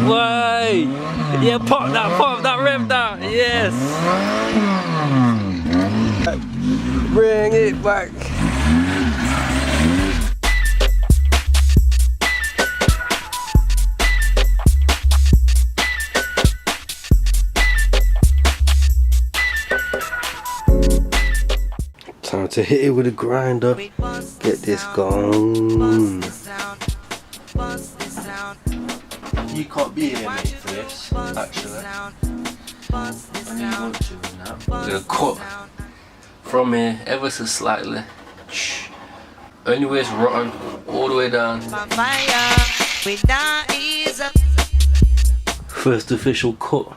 Why? Yeah, pop that, rev that, yes. Bring it back. Time to hit it with a grinder. Get this gone. You can't be here, mate, for this, actually. I need one to now. We're gonna cut from here ever so slightly. Only way it's rotten, all the way down. First official cut.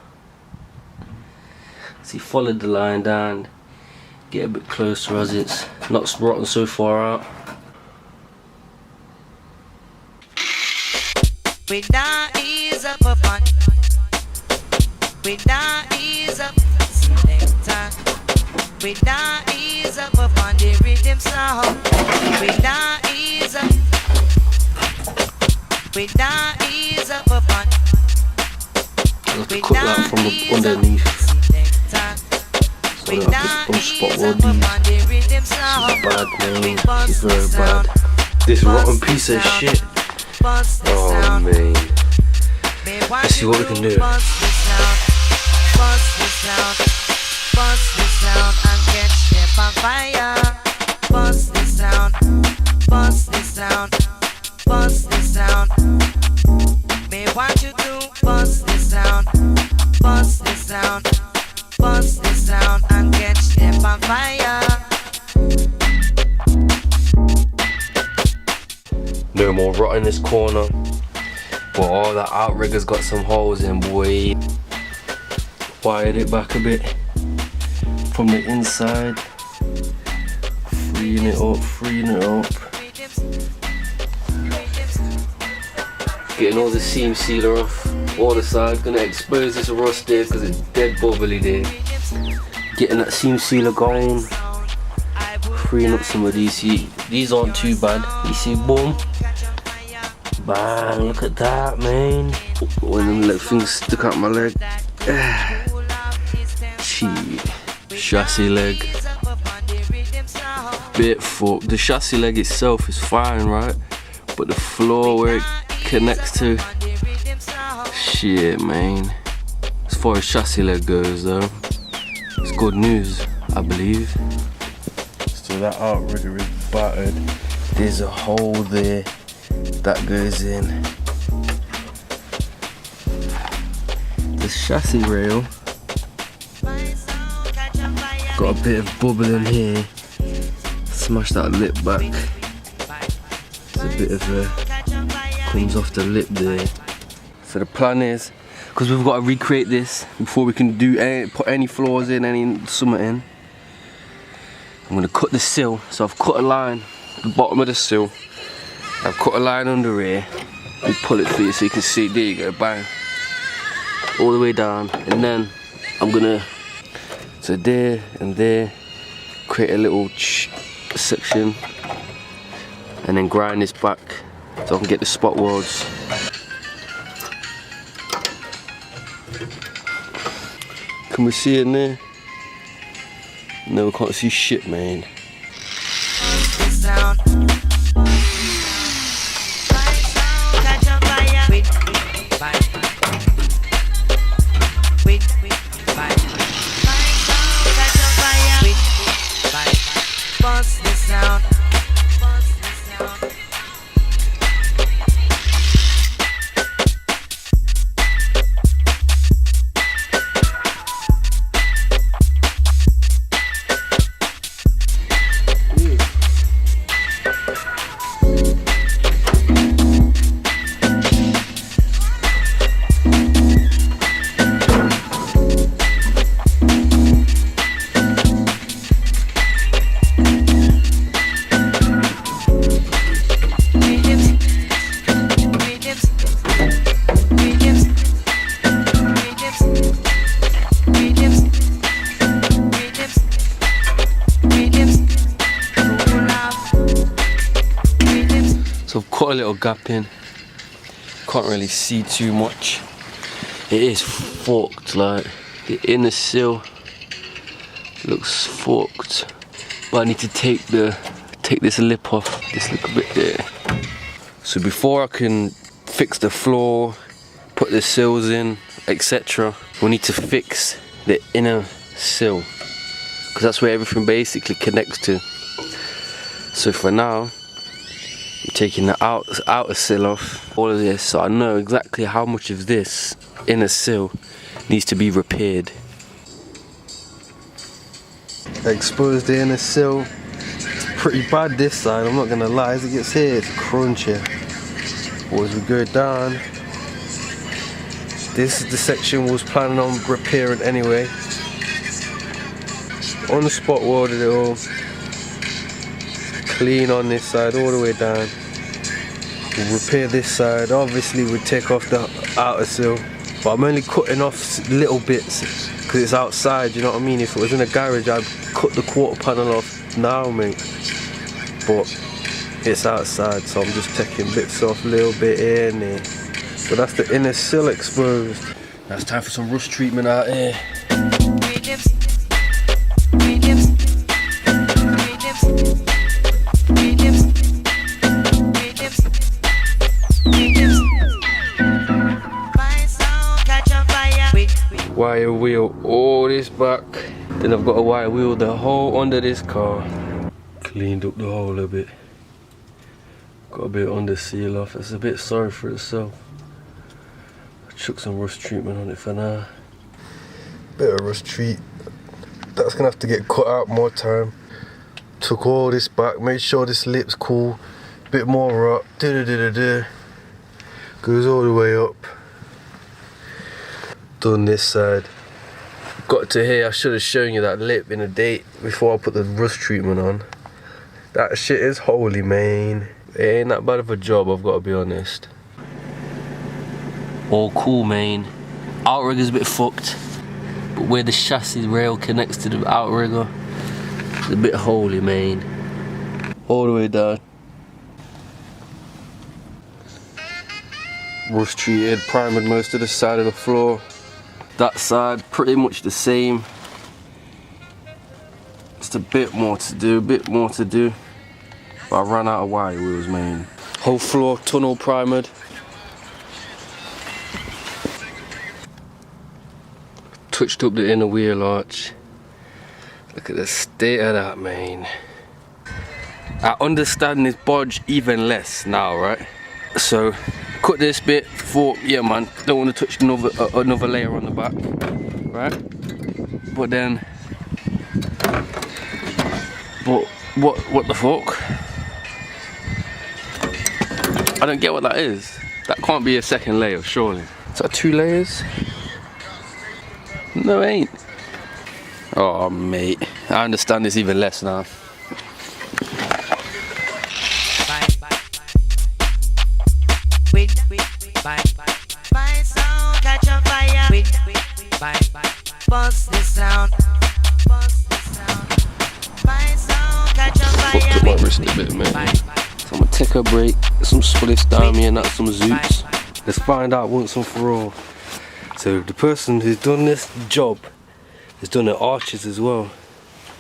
See, follow the line down. Get a bit closer as it's not rotten so far out. We don't ease up upon. We don't ease up. We don't ease up upon the rhythm sound. We don't ease up. We don't ease up upon. I have to cut that from underneath. So I have to spot all these. This is bad, man. It's very bad. This rotten piece of shit. Oh man. Let's see what we can do. Bust this sound and catch them on fire. Bust this sound, bust this sound, bust this sound. Me want you to bust this sound, bust this sound, bust this sound and catch them on fire. No more rot in this corner. But all the outrigger's got some holes in, boy. Wired it back a bit from the inside. Freeing it up, freeing it up. Getting all the seam sealer off all the sides. Gonna expose this rust there because it's dead bubbly there. Getting that seam sealer going. Freeing up some of these. See, these aren't too bad. You see, boom. Bang, look at that, man. When them little things stick out my leg. Gee. Chassis leg. Bit fucked. The chassis leg itself is fine, right? But the floor where it connects to. Shit, man. As far as chassis leg goes, though, it's good news, I believe. So that outrigger is battered. There's a hole there that goes in. The chassis rail got a bit of bubble in here. Smash that lip back. There's a bit of comes off the lip there. So the plan is, because we've got to recreate this before we can do put any floors in, any summit in. I'm gonna cut the sill. So I've cut a line at the bottom of the sill. I've cut a line under here. Let me pull it for you so you can see. There you go, bang. All the way down. And then I'm gonna, so there and there, create a little section. And then grind this back so I can get the spot welds. Can we see in there? No, we can't see shit, man. cut a little gap in. Can't really see too much. It is fucked, like the inner sill looks fucked. But I need to take this lip off, this little bit there. So before I can fix the floor, put the sills in, etc., we need to fix the inner sill, because that's where everything basically connects to. So for now, I'm taking the outer sill off, all of this, so I know exactly how much of this inner sill needs to be repaired. I exposed the inner sill. It's pretty bad this side, I'm not gonna lie. As it gets here, it's crunchy. Or as we go down, this is the section we was planning on repairing anyway. On the spot welded it all. Clean on this side all the way down. We'll repair this side. Obviously we'd take off the outer sill, but I'm only cutting off little bits because it's outside, you know what I mean? If it was in a garage, I'd cut the quarter panel off now, mate. But it's outside, so I'm just taking bits off a little bit here and there. So that's the inner sill exposed. Now it's time for some rust treatment out here. Wire wheel all this back, then I've got a wire wheel the whole under this car. Cleaned up the hole a bit, got a bit of underseal off. It's a bit sorry for itself. I chuck some rust treatment on it for now. Bit of rust treat, that's gonna have to get cut out more time. Took all this back, made sure this lip's cool, bit more rot, goes all the way up. Done this side. Got to here, I should have shown you that lip in a date before I put the rust treatment on. That shit is holy, man. It ain't that bad of a job, I've got to be honest. All cool, man. Outrigger's a bit fucked, but where the chassis rail connects to the outrigger, it's a bit holy, man. All the way down. Rust treated, primered most of the side of the floor. That side, pretty much the same. Just a bit more to do, But I ran out of wire wheels, man. Whole floor tunnel primered. Touched up the inner wheel arch. Look at the state of that, man. I understand this bodge even less now, right? So, cut this bit, thought, yeah man, don't want to touch another layer on the back, right? But then, what the fuck? I don't get what that is. That can't be a second layer, surely. Is that 2 layers? No, it ain't. Oh, mate, I understand this even less now. Bust this sound. Fucked up my wrist a bit, man. So I'm gonna take a break, get some spliffs down me and that's some zoops. Let's find out once and for all. So the person who's done this job has done the arches as well.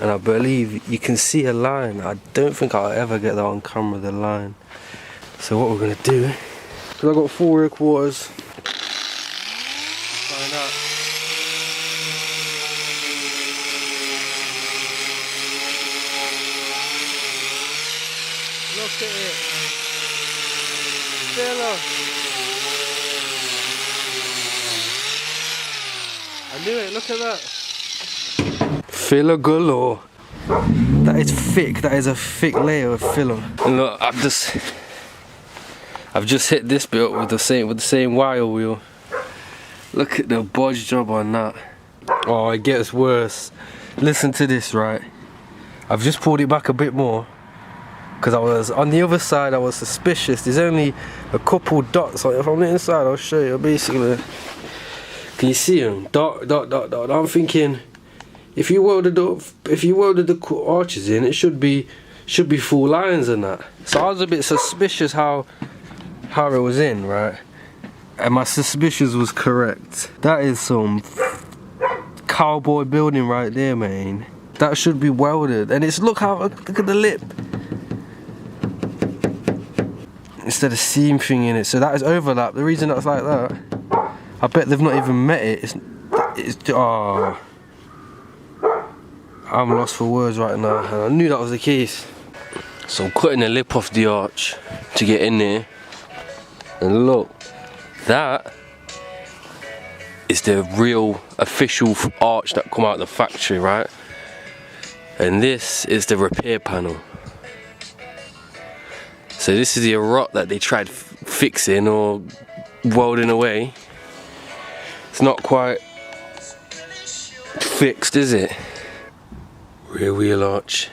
And I believe you can see a line. I don't think I'll ever get that on camera, the line. So what we're gonna do, because I've got 4 rear quarters, find out. Look at it. Filler. I knew it, look at that. Filler galore. That is thick, that is a thick layer of filler. And look, I've just hit this bit with the same wire wheel. Look at the bodge job on that. Oh, it gets worse. Listen to this, right? I've just pulled it back a bit more, because I was on the other side. I was suspicious. There's only a couple dots on it. If I'm on the inside, I'll show you. Basically, can you see them? Dot. I'm thinking, if you welded the arches in, it should be full lines and that. So I was a bit suspicious how how it was in, right? And my suspicions was correct. That is some cowboy building right there, man. That should be welded. And it's, look at the lip. Instead of seam thing in it. So that is overlap. The reason that's like that, I bet they've not even met it. Oh. I'm lost for words right now. And I knew that was the case. So I'm cutting the lip off the arch to get in there. And look, that is the real official arch that come out of the factory, right? And this is the repair panel. So this is the ALOT that they tried fixing or welding away. It's not quite fixed, is it? Rear wheel arch.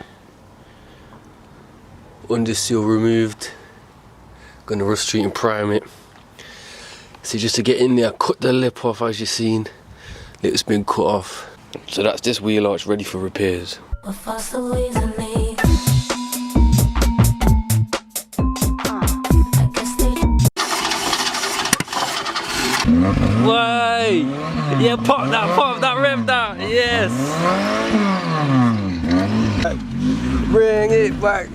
Underseal removed. Gonna rust treat and prime it. So just to get in there, cut the lip off as you've seen. Lip's been cut off. So that's this wheel arch ready for repairs. Why? Yeah, pop that, rev that, yes. Bring it back.